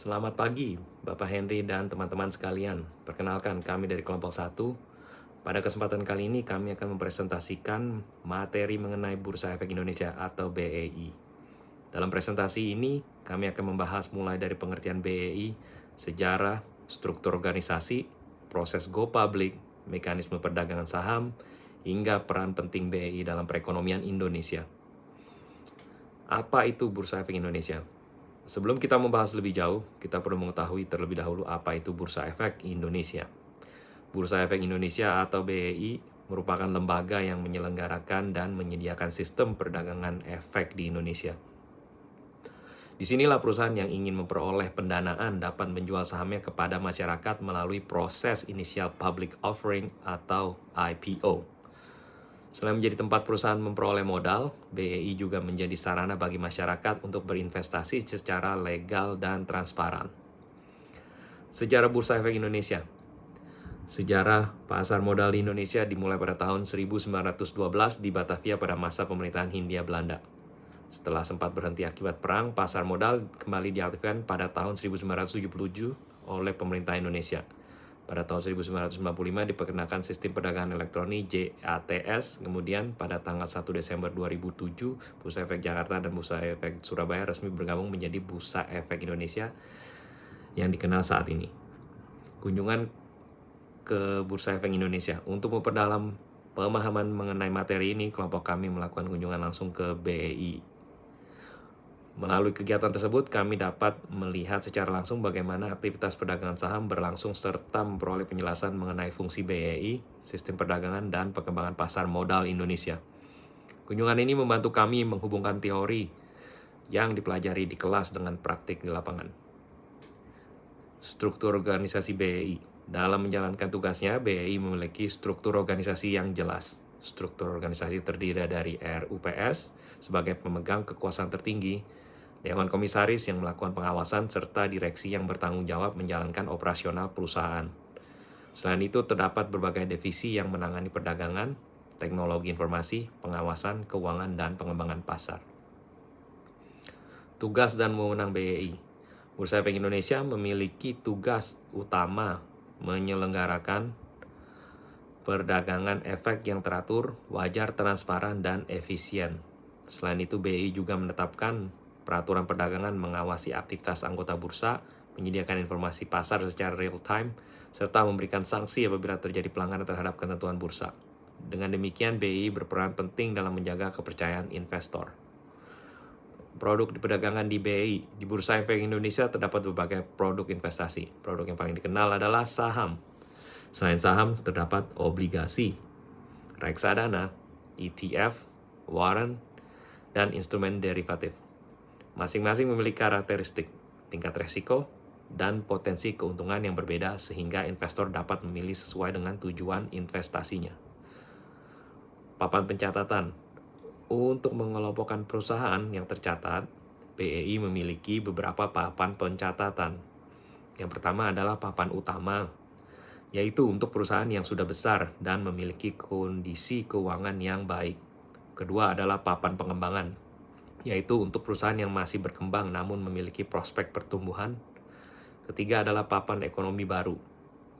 Selamat pagi, Bapak Henry dan teman-teman sekalian. Perkenalkan, kami dari kelompok 1. Pada kesempatan kali ini, kami akan mempresentasikan materi mengenai Bursa Efek Indonesia atau BEI. Dalam presentasi ini, kami akan membahas mulai dari pengertian BEI, sejarah, struktur organisasi, proses go public, mekanisme perdagangan saham, hingga peran penting BEI dalam perekonomian Indonesia. Apa itu Bursa Efek Indonesia? Sebelum kita membahas lebih jauh, kita perlu mengetahui terlebih dahulu apa itu Bursa Efek Indonesia. Bursa Efek Indonesia atau BEI merupakan lembaga yang menyelenggarakan dan menyediakan sistem perdagangan efek di Indonesia. Disinilah perusahaan yang ingin memperoleh pendanaan dapat menjual sahamnya kepada masyarakat melalui proses initial public offering atau IPO. Selain menjadi tempat perusahaan memperoleh modal, BEI juga menjadi sarana bagi masyarakat untuk berinvestasi secara legal dan transparan. Sejarah Bursa Efek Indonesia. Sejarah pasar modal di Indonesia dimulai pada tahun 1912 di Batavia pada masa pemerintahan Hindia Belanda. Setelah sempat berhenti akibat perang, pasar modal kembali diaktifkan pada tahun 1977 oleh pemerintah Indonesia. Pada tahun 1995 diperkenalkan sistem perdagangan elektronik JATS, kemudian pada tanggal 1 Desember 2007, Bursa Efek Jakarta dan Bursa Efek Surabaya resmi bergabung menjadi Bursa Efek Indonesia yang dikenal saat ini. Kunjungan ke Bursa Efek Indonesia. Untuk memperdalam pemahaman mengenai materi ini, kelompok kami melakukan kunjungan langsung ke BEI. Melalui kegiatan tersebut, kami dapat melihat secara langsung bagaimana aktivitas perdagangan saham berlangsung serta memperoleh penjelasan mengenai fungsi BEI, sistem perdagangan, dan pengembangan pasar modal Indonesia. Kunjungan ini membantu kami menghubungkan teori yang dipelajari di kelas dengan praktik di lapangan. Struktur organisasi BEI. Dalam menjalankan tugasnya, BEI memiliki struktur organisasi yang jelas. Struktur organisasi terdiri dari RUPS sebagai pemegang kekuasaan tertinggi, Dewan Komisaris yang melakukan pengawasan, serta direksi yang bertanggung jawab menjalankan operasional perusahaan. Selain itu, terdapat berbagai divisi yang menangani perdagangan, teknologi informasi, pengawasan, keuangan, dan pengembangan pasar. Tugas dan wewenang BEI. Bursa Efek Indonesia memiliki tugas utama menyelenggarakan perdagangan efek yang teratur, wajar, transparan, dan efisien. Selain itu, BEI juga menetapkan peraturan perdagangan, mengawasi aktivitas anggota bursa, menyediakan informasi pasar secara real-time, serta memberikan sanksi apabila terjadi pelanggaran terhadap ketentuan bursa. Dengan demikian, BEI berperan penting dalam menjaga kepercayaan investor. Produk di perdagangan di BEI. Di Bursa Efek Indonesia terdapat berbagai produk investasi. Produk yang paling dikenal adalah saham. Selain saham, terdapat obligasi, reksadana, ETF, warrant, dan instrumen derivatif. Masing-masing memiliki karakteristik, tingkat resiko, dan potensi keuntungan yang berbeda sehingga investor dapat memilih sesuai dengan tujuan investasinya. Papan pencatatan. Untuk mengelompokkan perusahaan yang tercatat, BEI memiliki beberapa papan pencatatan. Yang pertama adalah papan utama, yaitu untuk perusahaan yang sudah besar dan memiliki kondisi keuangan yang baik. Kedua adalah papan pengembangan, yaitu untuk perusahaan yang masih berkembang namun memiliki prospek pertumbuhan. Ketiga adalah papan ekonomi baru,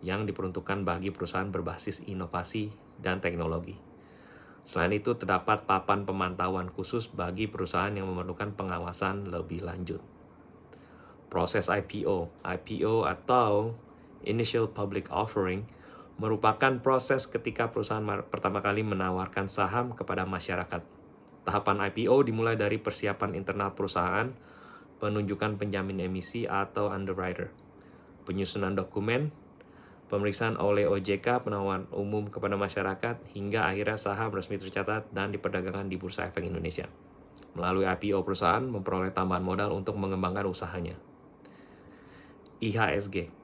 yang diperuntukkan bagi perusahaan berbasis inovasi dan teknologi. Selain itu, terdapat papan pemantauan khusus bagi perusahaan yang memerlukan pengawasan lebih lanjut. Proses IPO. IPO atau Initial Public Offering merupakan proses ketika perusahaan pertama kali menawarkan saham kepada masyarakat. Tahapan IPO dimulai dari persiapan internal perusahaan, penunjukan penjamin emisi atau underwriter, penyusunan dokumen, pemeriksaan oleh OJK, penawaran umum kepada masyarakat, hingga akhirnya saham resmi tercatat dan diperdagangkan di Bursa Efek Indonesia. Melalui IPO, perusahaan memperoleh tambahan modal untuk mengembangkan usahanya. IHSG.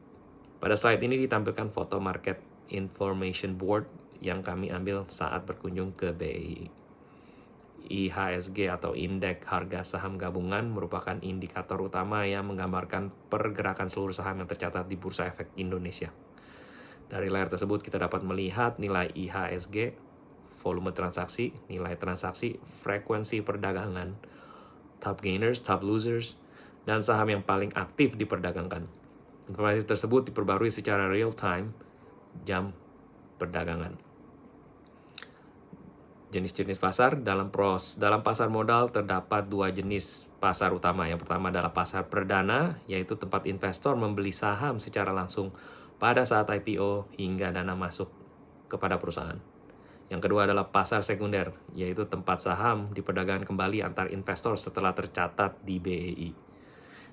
Pada slide ini ditampilkan foto Market Information Board yang kami ambil saat berkunjung ke BEI. IHSG atau Indeks Harga Saham Gabungan merupakan indikator utama yang menggambarkan pergerakan seluruh saham yang tercatat di Bursa Efek Indonesia. Dari layar tersebut kita dapat melihat nilai IHSG, volume transaksi, nilai transaksi, frekuensi perdagangan, top gainers, top losers, dan saham yang paling aktif diperdagangkan. Informasi tersebut diperbarui secara real time jam perdagangan. Jenis-jenis pasar dalam pasar modal terdapat dua jenis pasar utama. Yang pertama adalah pasar perdana, yaitu tempat investor membeli saham secara langsung pada saat IPO hingga dana masuk kepada perusahaan. Yang kedua adalah pasar sekunder, yaitu tempat saham diperdagangkan kembali antar investor setelah tercatat di BEI.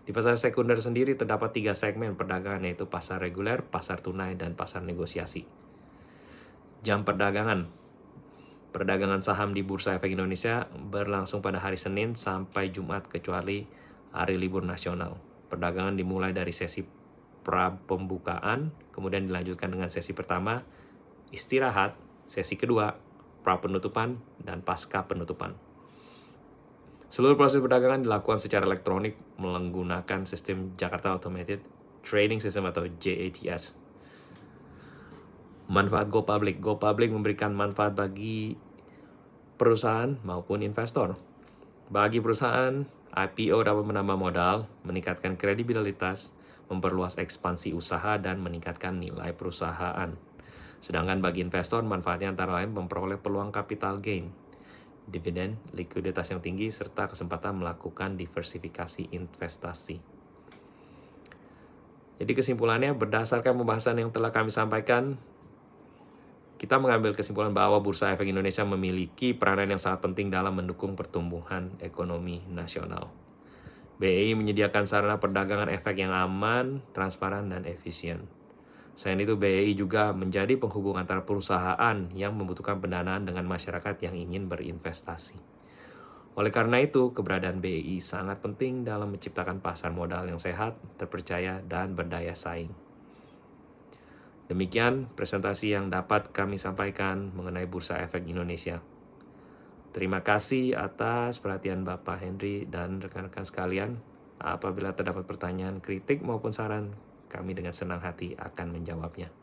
Di pasar sekunder sendiri terdapat 3 segmen perdagangan, yaitu pasar reguler, pasar tunai, dan pasar negosiasi. Jam perdagangan. Perdagangan saham di Bursa Efek Indonesia berlangsung pada hari Senin sampai Jumat kecuali hari libur nasional. Perdagangan dimulai dari sesi pra-pembukaan, kemudian dilanjutkan dengan sesi pertama, istirahat, sesi kedua, pra-penutupan, dan pasca penutupan. Seluruh proses perdagangan dilakukan secara elektronik menggunakan sistem Jakarta Automated Trading System atau JATS. Manfaat Go Public. Go Public memberikan manfaat bagi perusahaan maupun investor. Bagi perusahaan, IPO dapat menambah modal, meningkatkan kredibilitas, memperluas ekspansi usaha, dan meningkatkan nilai perusahaan. Sedangkan bagi investor, manfaatnya antara lain memperoleh peluang capital gain, dividen, likuiditas yang tinggi, serta kesempatan melakukan diversifikasi investasi. Jadi kesimpulannya, berdasarkan pembahasan yang telah kami sampaikan, kita mengambil kesimpulan bahwa Bursa Efek Indonesia memiliki peranan yang sangat penting dalam mendukung pertumbuhan ekonomi nasional. BEI menyediakan sarana perdagangan efek yang aman, transparan, dan efisien. Selain itu, BEI juga menjadi penghubung antara perusahaan yang membutuhkan pendanaan dengan masyarakat yang ingin berinvestasi. Oleh karena itu, keberadaan BEI sangat penting dalam menciptakan pasar modal yang sehat, terpercaya, dan berdaya saing. Demikian presentasi yang dapat kami sampaikan mengenai Bursa Efek Indonesia. Terima kasih atas perhatian Bapak Henry dan rekan-rekan sekalian. Apabila terdapat pertanyaan, kritik maupun saran, kami dengan senang hati akan menjawabnya.